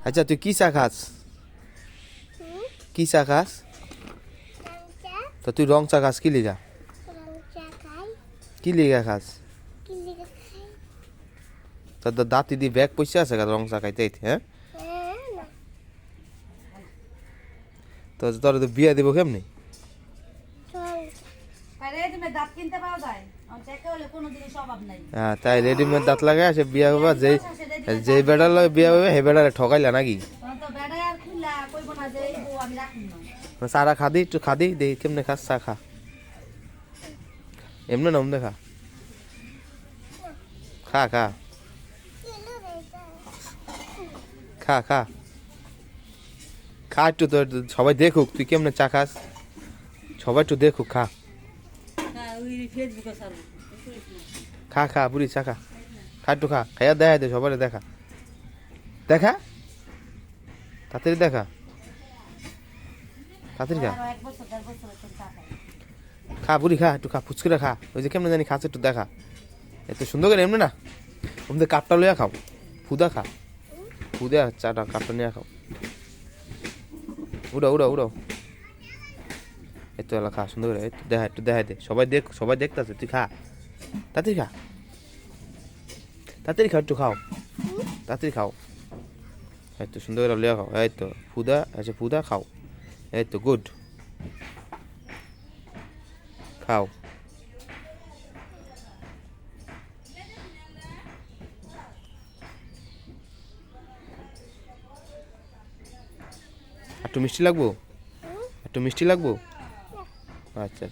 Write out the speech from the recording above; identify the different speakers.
Speaker 1: আচ্ছা তুই কি চা খাস? কি চা খাস? তো তুই রং চা খাস কি লিগা? কি লিগা খাস? তোর দাঁতি দিয়ে ব্যাগ পয়সা আছে রং চা খাইতে হ্যাঁ? তো তোর তো বিয়া দিব কেমনি? হ্যাঁ তাই রেডিমেড দাঁত লাগাই আসে বিয়া বাবা যে বেড়ার লগে বিয়া হবে হে বেড়ারে ঠকাইলা নাকি? চারা খাদি একটু খাদি দেখি কেমনে খাস চা খা এমনি না অমনে খা খা খা খা খা খা একটু তোর সবাই দেখুক তুই কেমনে চা খাস সবাই একটু দেখুক খা খা খা বুড়ি চা খা খা একটু খা খাইয়া দেখা দে সবাই দেখা দেখা তাড়াতাড়ি দেখা তাড়াতাড়ি খা খা বুড়ি খা একটু খা ফুচকুরা খা ওই যে কেমনে জানি খাস একটু দেখা এত সুন্দর করে এমনি না ওমদের কাপটা লইয়া খাও ফুদা খা ফুদা চাটা কাপটা নিয়ে খাও উড়াও উড়াও উড়াও এত এলা খা সুন্দর করে একটু দেখা দে সবাই দেখতেছে তুই খা তাড়াতাড়ি খা তাড়াতাড়ি খাও একটু খাও তাড়াতাড়ি খাও এই তো সুন্দর করে লিয়া খাও এই তো ফুদা আচ্ছা ফুদা খাও এই তো গুড খাও একটু মিষ্টি লাগবো একটু মিষ্টি লাগবো আচ্ছা